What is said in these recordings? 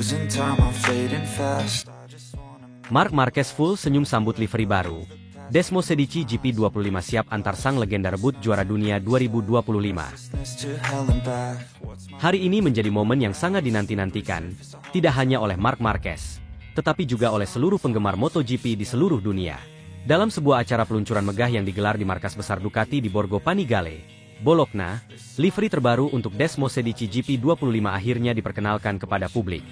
losing time, I'm fading fast. Marc Marquez full senyum sambut livery baru. Desmosed GP25 siap antar sang legenda rebut juara dunia 2025. Hari ini menjadi momen yang sangat dinanti-nantikan, tidak hanya oleh Marc Marquez, tetapi juga oleh seluruh penggemar MotoGP di seluruh dunia. Dalam sebuah acara peluncuran megah yang digelar di markas besar Ducati di Borgo Panigale, Bologna, livery terbaru untuk Desmosed GP25 akhirnya diperkenalkan kepada publik.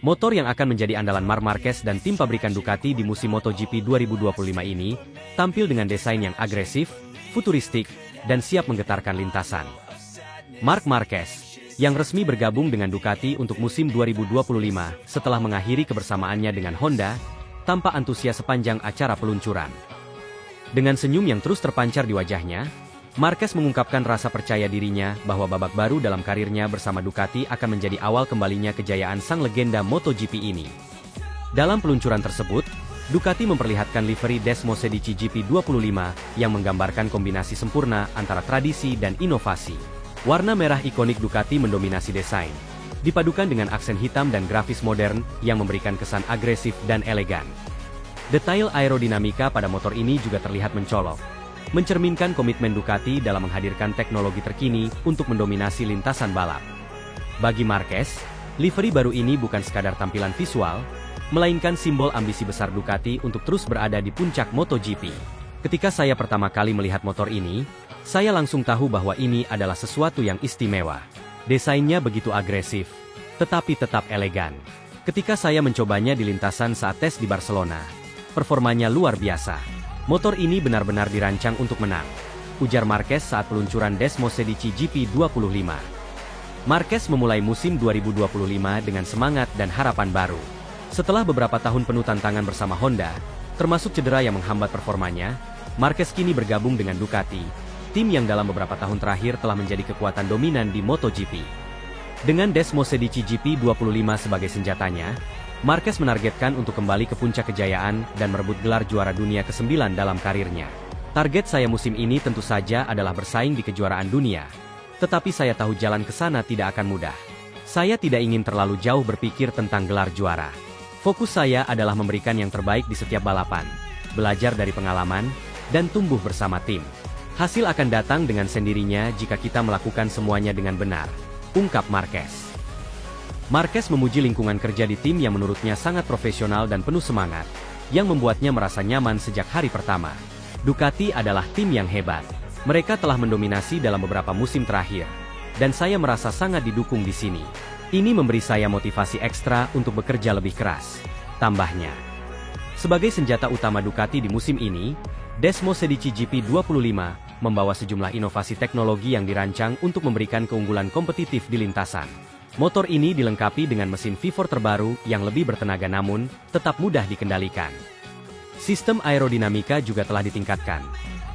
Motor yang akan menjadi andalan Marc Marquez dan tim pabrikan Ducati di musim MotoGP 2025 ini tampil dengan desain yang agresif, futuristik, dan siap menggetarkan lintasan. Marc Marquez, yang resmi bergabung dengan Ducati untuk musim 2025 setelah mengakhiri kebersamaannya dengan Honda, tampak antusias sepanjang acara peluncuran. Dengan senyum yang terus terpancar di wajahnya, Marquez mengungkapkan rasa percaya dirinya bahwa babak baru dalam karirnya bersama Ducati akan menjadi awal kembalinya kejayaan sang legenda MotoGP ini. Dalam peluncuran tersebut, Ducati memperlihatkan livery Desmosed GP25 yang menggambarkan kombinasi sempurna antara tradisi dan inovasi. Warna merah ikonik Ducati mendominasi desain, dipadukan dengan aksen hitam dan grafis modern yang memberikan kesan agresif dan elegan. Detail aerodinamika pada motor ini juga terlihat mencolok, mencerminkan komitmen Ducati dalam menghadirkan teknologi terkini untuk mendominasi lintasan balap. Bagi Marquez, livery baru ini bukan sekadar tampilan visual, melainkan simbol ambisi besar Ducati untuk terus berada di puncak MotoGP. Ketika saya pertama kali melihat motor ini, saya langsung tahu bahwa ini adalah sesuatu yang istimewa. Desainnya begitu agresif, tetapi tetap elegan. Ketika saya mencobanya di lintasan saat tes di Barcelona, performanya luar biasa. Motor ini benar-benar dirancang untuk menang, ujar Marquez saat peluncuran Desmosed GP25. Marquez memulai musim 2025 dengan semangat dan harapan baru. Setelah beberapa tahun penuh tantangan bersama Honda, termasuk cedera yang menghambat performanya, Marquez kini bergabung dengan Ducati, tim yang dalam beberapa tahun terakhir telah menjadi kekuatan dominan di MotoGP. Dengan Desmosed GP25 sebagai senjatanya, Marquez menargetkan untuk kembali ke puncak kejayaan dan merebut gelar juara dunia ke-9 dalam karirnya. Target saya musim ini tentu saja adalah bersaing di kejuaraan dunia. Tetapi saya tahu jalan ke sana tidak akan mudah. Saya tidak ingin terlalu jauh berpikir tentang gelar juara. Fokus saya adalah memberikan yang terbaik di setiap balapan, belajar dari pengalaman, dan tumbuh bersama tim. Hasil akan datang dengan sendirinya jika kita melakukan semuanya dengan benar, ungkap Marquez. Marquez memuji lingkungan kerja di tim yang menurutnya sangat profesional dan penuh semangat, yang membuatnya merasa nyaman sejak hari pertama. Ducati adalah tim yang hebat. Mereka telah mendominasi dalam beberapa musim terakhir, dan saya merasa sangat didukung di sini. Ini memberi saya motivasi ekstra untuk bekerja lebih keras, tambahnya. Sebagai senjata utama Ducati di musim ini, Desmosed GP25 membawa sejumlah inovasi teknologi yang dirancang untuk memberikan keunggulan kompetitif di lintasan. Motor ini dilengkapi dengan mesin V4 terbaru yang lebih bertenaga namun tetap mudah dikendalikan. Sistem aerodinamika juga telah ditingkatkan,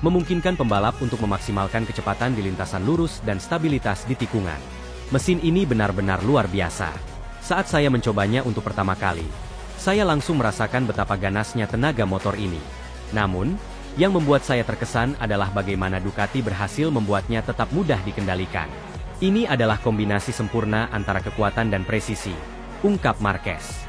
memungkinkan pembalap untuk memaksimalkan kecepatan di lintasan lurus dan stabilitas di tikungan. Mesin ini benar-benar luar biasa. Saat saya mencobanya untuk pertama kali, saya langsung merasakan betapa ganasnya tenaga motor ini. Namun, yang membuat saya terkesan adalah bagaimana Ducati berhasil membuatnya tetap mudah dikendalikan. Ini adalah kombinasi sempurna antara kekuatan dan presisi, ungkap Marquez.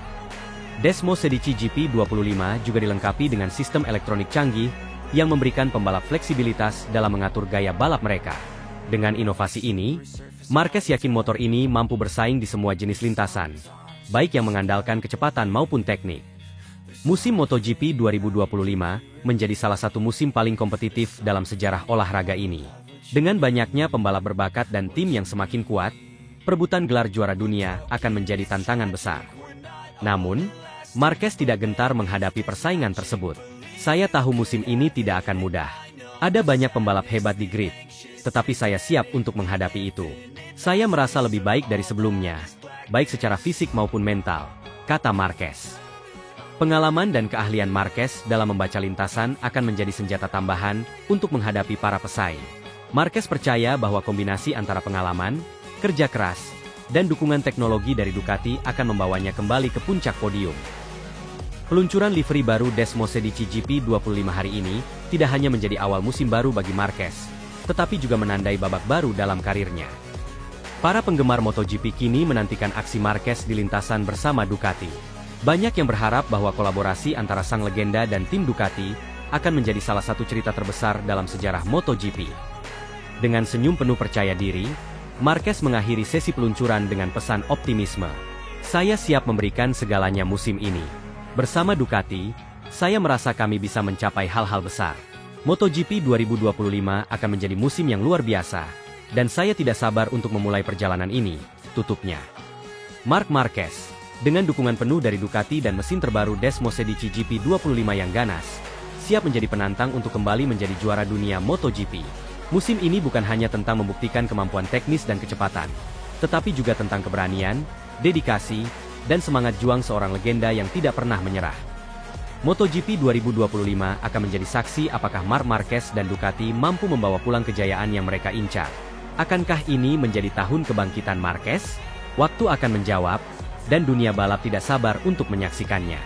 Desmosed GP25 juga dilengkapi dengan sistem elektronik canggih yang memberikan pembalap fleksibilitas dalam mengatur gaya balap mereka. Dengan inovasi ini, Marquez yakin motor ini mampu bersaing di semua jenis lintasan, baik yang mengandalkan kecepatan maupun teknik. Musim MotoGP 2025 menjadi salah satu musim paling kompetitif dalam sejarah olahraga ini. Dengan banyaknya pembalap berbakat dan tim yang semakin kuat, perebutan gelar juara dunia akan menjadi tantangan besar. Namun, Marquez tidak gentar menghadapi persaingan tersebut. Saya tahu musim ini tidak akan mudah. Ada banyak pembalap hebat di grid, tetapi saya siap untuk menghadapi itu. Saya merasa lebih baik dari sebelumnya, baik secara fisik maupun mental, kata Marquez. Pengalaman dan keahlian Marquez dalam membaca lintasan akan menjadi senjata tambahan untuk menghadapi para pesaing. Marquez percaya bahwa kombinasi antara pengalaman, kerja keras, dan dukungan teknologi dari Ducati akan membawanya kembali ke puncak podium. Peluncuran livery baru Desmosed GP25 hari ini tidak hanya menjadi awal musim baru bagi Marquez, tetapi juga menandai babak baru dalam karirnya. Para penggemar MotoGP kini menantikan aksi Marquez di lintasan bersama Ducati. Banyak yang berharap bahwa kolaborasi antara sang legenda dan tim Ducati akan menjadi salah satu cerita terbesar dalam sejarah MotoGP. Dengan senyum penuh percaya diri, Marquez mengakhiri sesi peluncuran dengan pesan optimisme. Saya siap memberikan segalanya musim ini. Bersama Ducati, saya merasa kami bisa mencapai hal-hal besar. MotoGP 2025 akan menjadi musim yang luar biasa, dan saya tidak sabar untuk memulai perjalanan ini, tutupnya. Marc Marquez, dengan dukungan penuh dari Ducati dan mesin terbaru Desmosedici GP25 yang ganas, siap menjadi penantang untuk kembali menjadi juara dunia MotoGP. Musim ini bukan hanya tentang membuktikan kemampuan teknis dan kecepatan, tetapi juga tentang keberanian, dedikasi, dan semangat juang seorang legenda yang tidak pernah menyerah. MotoGP 2025 akan menjadi saksi apakah Marc Marquez dan Ducati mampu membawa pulang kejayaan yang mereka incar. Akankah ini menjadi tahun kebangkitan Marquez? Waktu akan menjawab, dan dunia balap tidak sabar untuk menyaksikannya.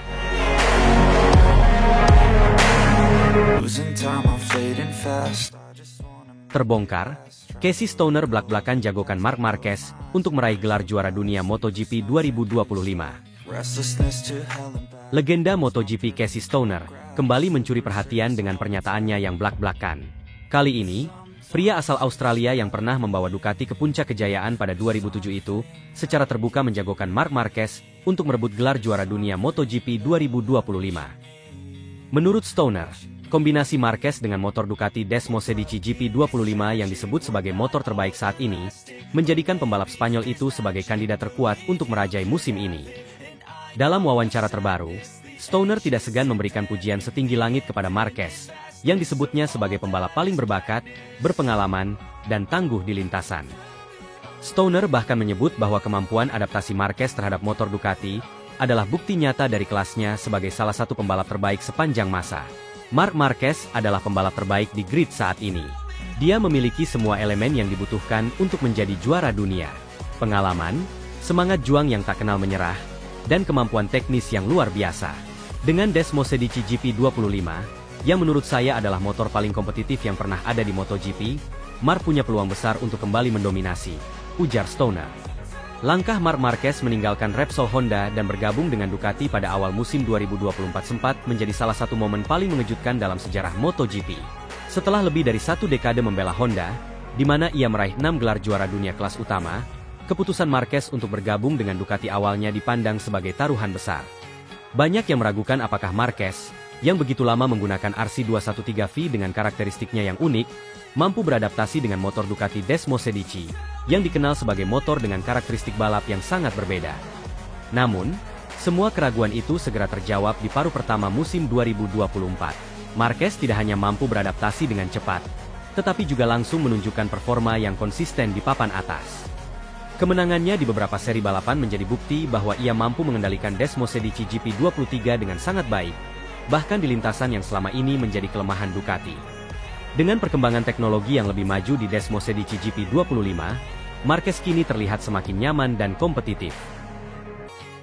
Terbongkar, Casey Stoner belak-belakan jagokan Marc Marquez untuk meraih gelar juara dunia MotoGP 2025. Legenda MotoGP Casey Stoner kembali mencuri perhatian dengan pernyataannya yang belak-belakan. Kali ini, pria asal Australia yang pernah membawa Ducati ke puncak kejayaan pada 2007 itu, secara terbuka menjagokan Marc Marquez untuk merebut gelar juara dunia MotoGP 2025. Menurut Stoner, kombinasi Marquez dengan motor Ducati Desmosedici GP25 yang disebut sebagai motor terbaik saat ini, menjadikan pembalap Spanyol itu sebagai kandidat terkuat untuk merajai musim ini. Dalam wawancara terbaru, Stoner tidak segan memberikan pujian setinggi langit kepada Marquez, yang disebutnya sebagai pembalap paling berbakat, berpengalaman, dan tangguh di lintasan. Stoner bahkan menyebut bahwa kemampuan adaptasi Marquez terhadap motor Ducati adalah bukti nyata dari kelasnya sebagai salah satu pembalap terbaik sepanjang masa. Marc Marquez adalah pembalap terbaik di grid saat ini. Dia memiliki semua elemen yang dibutuhkan untuk menjadi juara dunia. Pengalaman, semangat juang yang tak kenal menyerah, dan kemampuan teknis yang luar biasa. Dengan Desmosedici GP25, yang menurut saya adalah motor paling kompetitif yang pernah ada di MotoGP, Marc punya peluang besar untuk kembali mendominasi, ujar Stoner. Langkah Marc Marquez meninggalkan Repsol Honda dan bergabung dengan Ducati pada awal musim 2024 sempat menjadi salah satu momen paling mengejutkan dalam sejarah MotoGP. Setelah lebih dari satu dekade membela Honda, di mana ia meraih 6 gelar juara dunia kelas utama, keputusan Marquez untuk bergabung dengan Ducati awalnya dipandang sebagai taruhan besar. Banyak yang meragukan apakah Marquez, yang begitu lama menggunakan RC213V dengan karakteristiknya yang unik, mampu beradaptasi dengan motor Ducati Desmosedici, yang dikenal sebagai motor dengan karakteristik balap yang sangat berbeda. Namun, semua keraguan itu segera terjawab di paruh pertama musim 2024. Marquez tidak hanya mampu beradaptasi dengan cepat, tetapi juga langsung menunjukkan performa yang konsisten di papan atas. Kemenangannya di beberapa seri balapan menjadi bukti bahwa ia mampu mengendalikan Desmosedici GP23 dengan sangat baik, bahkan di lintasan yang selama ini menjadi kelemahan Ducati. Dengan perkembangan teknologi yang lebih maju di Desmosedici GP25, Marquez kini terlihat semakin nyaman dan kompetitif.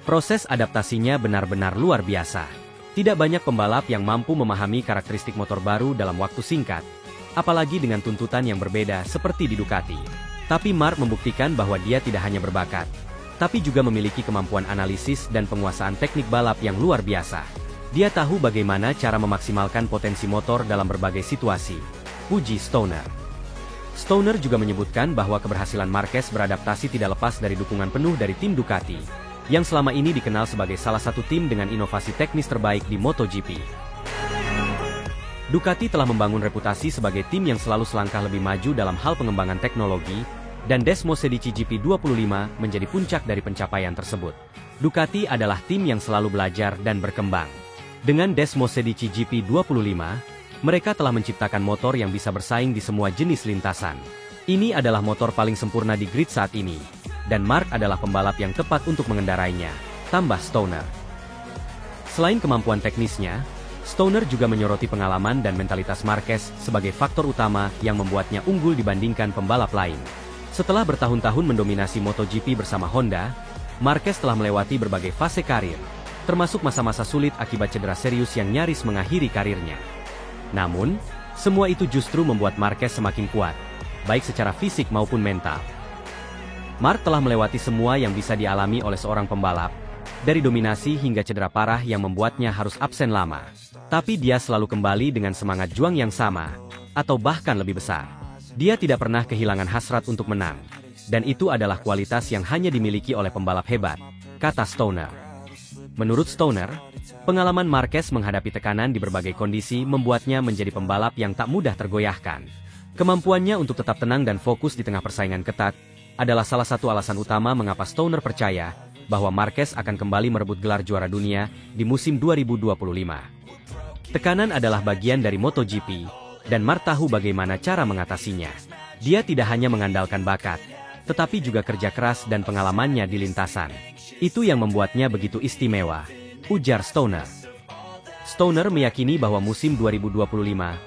Proses adaptasinya benar-benar luar biasa. Tidak banyak pembalap yang mampu memahami karakteristik motor baru dalam waktu singkat, apalagi dengan tuntutan yang berbeda seperti di Ducati. Tapi Marc membuktikan bahwa dia tidak hanya berbakat, tapi juga memiliki kemampuan analisis dan penguasaan teknik balap yang luar biasa. Dia tahu bagaimana cara memaksimalkan potensi motor dalam berbagai situasi, puji Stoner. Stoner juga menyebutkan bahwa keberhasilan Marquez beradaptasi tidak lepas dari dukungan penuh dari tim Ducati, yang selama ini dikenal sebagai salah satu tim dengan inovasi teknis terbaik di MotoGP. Ducati telah membangun reputasi sebagai tim yang selalu selangkah lebih maju dalam hal pengembangan teknologi, dan Desmosedici GP25 menjadi puncak dari pencapaian tersebut. Ducati adalah tim yang selalu belajar dan berkembang. Dengan Desmosedici GP25, mereka telah menciptakan motor yang bisa bersaing di semua jenis lintasan. Ini adalah motor paling sempurna di grid saat ini, dan Marc adalah pembalap yang tepat untuk mengendarainya, tambah Stoner. Selain kemampuan teknisnya, Stoner juga menyoroti pengalaman dan mentalitas Marquez sebagai faktor utama yang membuatnya unggul dibandingkan pembalap lain. Setelah bertahun-tahun mendominasi MotoGP bersama Honda, Marquez telah melewati berbagai fase karir, termasuk masa-masa sulit akibat cedera serius yang nyaris mengakhiri karirnya. Namun, semua itu justru membuat Marquez semakin kuat, baik secara fisik maupun mental. Mark telah melewati semua yang bisa dialami oleh seorang pembalap, dari dominasi hingga cedera parah yang membuatnya harus absen lama. Tapi dia selalu kembali dengan semangat juang yang sama, atau bahkan lebih besar. Dia tidak pernah kehilangan hasrat untuk menang. Dan itu adalah kualitas yang hanya dimiliki oleh pembalap hebat, kata Stoner. Menurut Stoner, pengalaman Marquez menghadapi tekanan di berbagai kondisi membuatnya menjadi pembalap yang tak mudah tergoyahkan. Kemampuannya untuk tetap tenang dan fokus di tengah persaingan ketat adalah salah satu alasan utama mengapa Stoner percaya bahwa Marquez akan kembali merebut gelar juara dunia di musim 2025. Tekanan adalah bagian dari MotoGP, dan Mark tahu bagaimana cara mengatasinya. Dia tidak hanya mengandalkan bakat, tetapi juga kerja keras dan pengalamannya di lintasan. Itu yang membuatnya begitu istimewa, ujar Stoner. Stoner meyakini bahwa musim 2025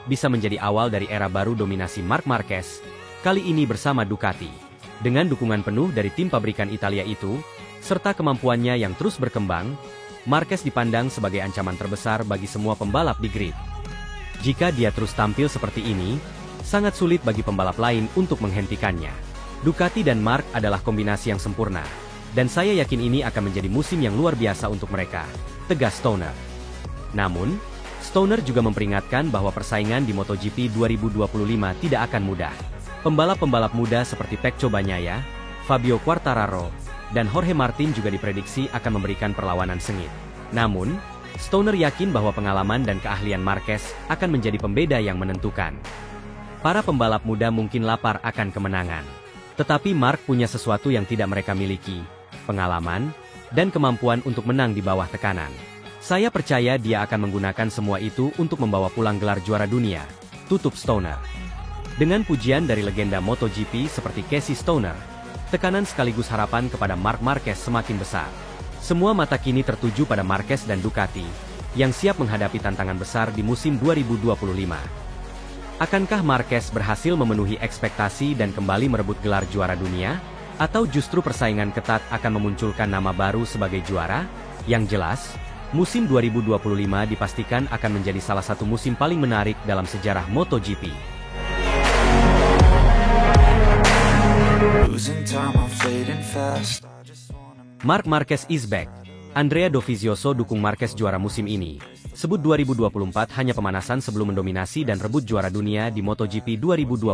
bisa menjadi awal dari era baru dominasi Marc Marquez, kali ini bersama Ducati. Dengan dukungan penuh dari tim pabrikan Italia itu, serta kemampuannya yang terus berkembang, Marquez dipandang sebagai ancaman terbesar bagi semua pembalap di grid. Jika dia terus tampil seperti ini, sangat sulit bagi pembalap lain untuk menghentikannya. Ducati dan Marc adalah kombinasi yang sempurna, dan saya yakin ini akan menjadi musim yang luar biasa untuk mereka, tegas Stoner. Namun, Stoner juga memperingatkan bahwa persaingan di MotoGP 2025 tidak akan mudah. Pembalap-pembalap muda seperti Pecco Bagnaia, Fabio Quartararo, dan Jorge Martin juga diprediksi akan memberikan perlawanan sengit. Namun, Stoner yakin bahwa pengalaman dan keahlian Marquez akan menjadi pembeda yang menentukan. Para pembalap muda mungkin lapar akan kemenangan. Tetapi Mark punya sesuatu yang tidak mereka miliki, pengalaman, dan kemampuan untuk menang di bawah tekanan. Saya percaya dia akan menggunakan semua itu untuk membawa pulang gelar juara dunia, tutup Stoner. Dengan pujian dari legenda MotoGP seperti Casey Stoner, tekanan sekaligus harapan kepada Marc Marquez semakin besar. Semua mata kini tertuju pada Marquez dan Ducati, yang siap menghadapi tantangan besar di musim 2025. Akankah Marquez berhasil memenuhi ekspektasi dan kembali merebut gelar juara dunia? Atau justru persaingan ketat akan memunculkan nama baru sebagai juara? Yang jelas, musim 2025 dipastikan akan menjadi salah satu musim paling menarik dalam sejarah MotoGP. Marc Marquez is back. Andrea Dovizioso dukung Marquez juara musim ini. Sebut 2024 hanya pemanasan sebelum mendominasi dan rebut juara dunia di MotoGP 2025.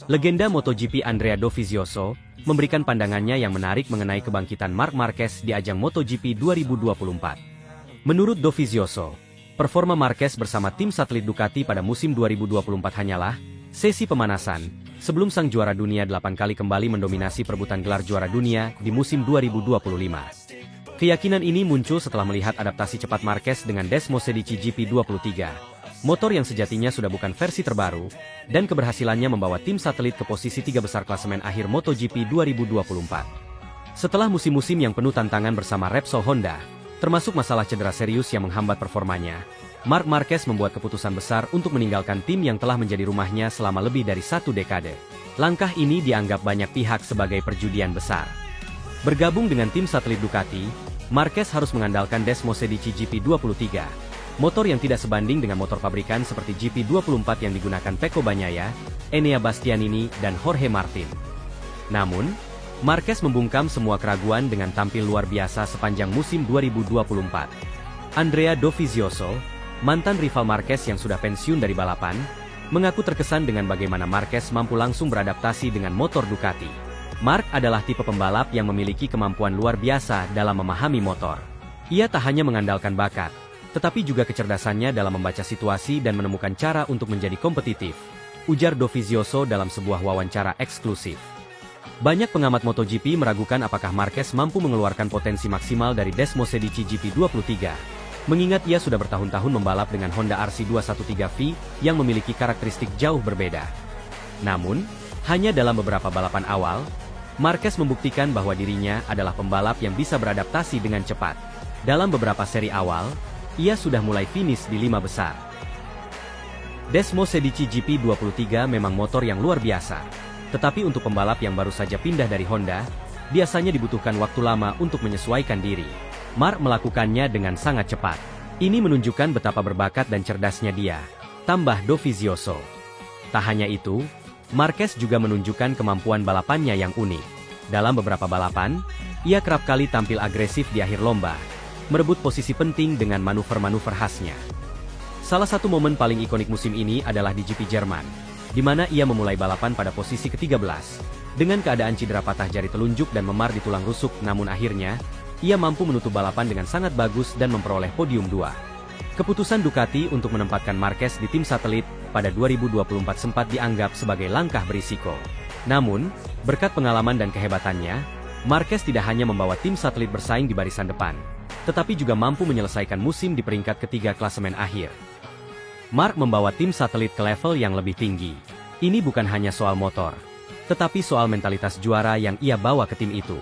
Legenda MotoGP Andrea Dovizioso memberikan pandangannya yang menarik mengenai kebangkitan Marc Marquez di ajang MotoGP 2024. Menurut Dovizioso, performa Marquez bersama tim satelit Ducati pada musim 2024 hanyalah sesi pemanasan, sebelum sang juara dunia 8 kali kembali mendominasi perebutan gelar juara dunia di musim 2025. Keyakinan ini muncul setelah melihat adaptasi cepat Marquez dengan Desmosedici GP23, motor yang sejatinya sudah bukan versi terbaru, dan keberhasilannya membawa tim satelit ke posisi 3 besar klasemen akhir MotoGP 2024. Setelah musim-musim yang penuh tantangan bersama Repsol Honda, termasuk masalah cedera serius yang menghambat performanya, Marc Marquez membuat keputusan besar untuk meninggalkan tim yang telah menjadi rumahnya selama lebih dari 1 dekade. Langkah ini dianggap banyak pihak sebagai perjudian besar. Bergabung dengan tim satelit Ducati, Marquez harus mengandalkan Desmosedici GP23, motor yang tidak sebanding dengan motor pabrikan seperti GP24 yang digunakan Pecco Bagnaia, Enea Bastianini, dan Jorge Martin. Namun, Marquez membungkam semua keraguan dengan tampil luar biasa sepanjang musim 2024. Andrea Dovizioso, mantan rival Marquez yang sudah pensiun dari balapan, mengaku terkesan dengan bagaimana Marquez mampu langsung beradaptasi dengan motor Ducati. Marc adalah tipe pembalap yang memiliki kemampuan luar biasa dalam memahami motor. Ia tak hanya mengandalkan bakat, tetapi juga kecerdasannya dalam membaca situasi dan menemukan cara untuk menjadi kompetitif, ujar Dovizioso dalam sebuah wawancara eksklusif. Banyak pengamat MotoGP meragukan apakah Marquez mampu mengeluarkan potensi maksimal dari Desmosedici GP23, mengingat ia sudah bertahun-tahun membalap dengan Honda RC213V yang memiliki karakteristik jauh berbeda. Namun, hanya dalam beberapa balapan awal, Marquez membuktikan bahwa dirinya adalah pembalap yang bisa beradaptasi dengan cepat. Dalam beberapa seri awal, ia sudah mulai finish di 5 besar. Desmosedici GP23 memang motor yang luar biasa, tetapi untuk pembalap yang baru saja pindah dari Honda, biasanya dibutuhkan waktu lama untuk menyesuaikan diri. Marc melakukannya dengan sangat cepat. Ini menunjukkan betapa berbakat dan cerdasnya dia, tambah Dovizioso. Tak hanya itu, Marquez juga menunjukkan kemampuan balapannya yang unik. Dalam beberapa balapan, ia kerap kali tampil agresif di akhir lomba, merebut posisi penting dengan manuver-manuver khasnya. Salah satu momen paling ikonik musim ini adalah di GP Jerman, di mana ia memulai balapan pada posisi ke-13, dengan keadaan cedera patah jari telunjuk dan memar di tulang rusuk, namun akhirnya, ia mampu menutup balapan dengan sangat bagus dan memperoleh podium 2. Keputusan Ducati untuk menempatkan Marquez di tim satelit pada 2024 sempat dianggap sebagai langkah berisiko. Namun, berkat pengalaman dan kehebatannya, Marquez tidak hanya membawa tim satelit bersaing di barisan depan, tetapi juga mampu menyelesaikan musim di peringkat ketiga klasemen akhir. Mark membawa tim satelit ke level yang lebih tinggi. Ini bukan hanya soal motor, tetapi soal mentalitas juara yang ia bawa ke tim itu.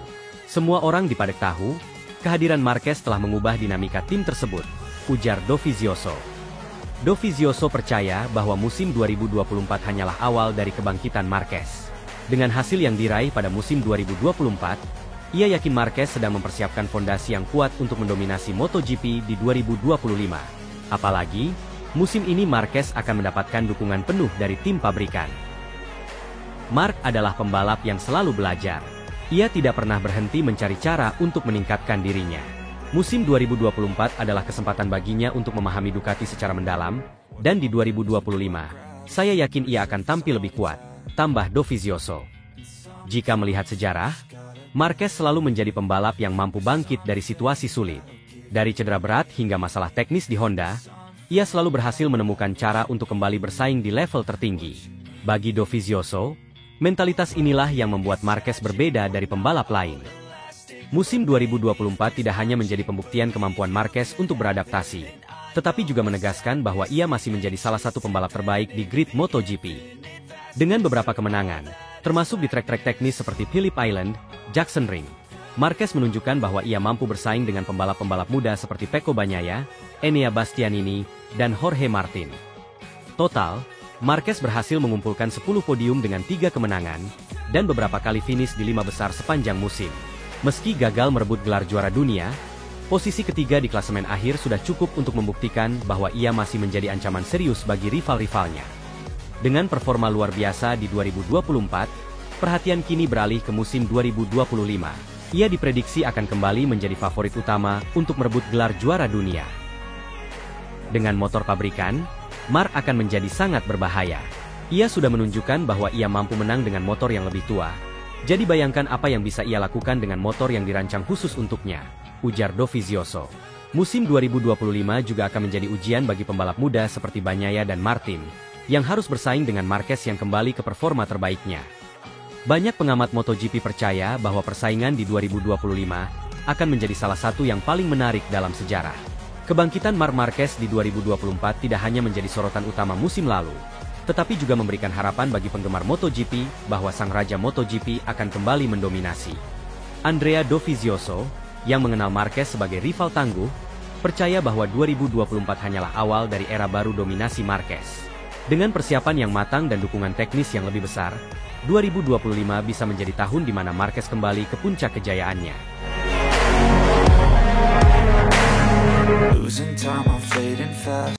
Semua orang dipadek tahu, kehadiran Marquez telah mengubah dinamika tim tersebut, ujar Dovizioso. Dovizioso percaya bahwa musim 2024 hanyalah awal dari kebangkitan Marquez. Dengan hasil yang diraih pada musim 2024, ia yakin Marquez sedang mempersiapkan fondasi yang kuat untuk mendominasi MotoGP di 2025. Apalagi, musim ini Marquez akan mendapatkan dukungan penuh dari tim pabrikan. Mark adalah pembalap yang selalu belajar. Ia tidak pernah berhenti mencari cara untuk meningkatkan dirinya. Musim 2024 adalah kesempatan baginya untuk memahami Ducati secara mendalam, dan di 2025, saya yakin ia akan tampil lebih kuat, tambah Dovizioso. Jika melihat sejarah, Marquez selalu menjadi pembalap yang mampu bangkit dari situasi sulit. Dari cedera berat hingga masalah teknis di Honda, ia selalu berhasil menemukan cara untuk kembali bersaing di level tertinggi. Bagi Dovizioso, mentalitas inilah yang membuat Marquez berbeda dari pembalap lain. Musim 2024 tidak hanya menjadi pembuktian kemampuan Marquez untuk beradaptasi, tetapi juga menegaskan bahwa ia masih menjadi salah satu pembalap terbaik di grid MotoGP. Dengan beberapa kemenangan, termasuk di trek-trek teknis seperti Phillip Island, Jackson Ring, Marquez menunjukkan bahwa ia mampu bersaing dengan pembalap-pembalap muda seperti Pecco Bagnaia, Enea Bastianini, dan Jorge Martin. Total, Marquez berhasil mengumpulkan 10 podium dengan 3 kemenangan, dan beberapa kali finish di 5 besar sepanjang musim. Meski gagal merebut gelar juara dunia, posisi ketiga di klasemen akhir sudah cukup untuk membuktikan bahwa ia masih menjadi ancaman serius bagi rival-rivalnya. Dengan performa luar biasa di 2024, perhatian kini beralih ke musim 2025. Ia diprediksi akan kembali menjadi favorit utama untuk merebut gelar juara dunia. Dengan motor pabrikan, Mark akan menjadi sangat berbahaya. Ia sudah menunjukkan bahwa ia mampu menang dengan motor yang lebih tua. Jadi bayangkan apa yang bisa ia lakukan dengan motor yang dirancang khusus untuknya, ujar Dovizioso. Musim 2025 juga akan menjadi ujian bagi pembalap muda seperti Bagnaia dan Martin, yang harus bersaing dengan Marquez yang kembali ke performa terbaiknya. Banyak pengamat MotoGP percaya bahwa persaingan di 2025 akan menjadi salah satu yang paling menarik dalam sejarah. Kebangkitan Marc Marquez di 2024 tidak hanya menjadi sorotan utama musim lalu, tetapi juga memberikan harapan bagi penggemar MotoGP bahwa sang raja MotoGP akan kembali mendominasi. Andrea Dovizioso, yang mengenal Marquez sebagai rival tangguh, percaya bahwa 2024 hanyalah awal dari era baru dominasi Marquez. Dengan persiapan yang matang dan dukungan teknis yang lebih besar, 2025 bisa menjadi tahun di mana Marquez kembali ke puncak kejayaannya. Losing time, I'm fading fast.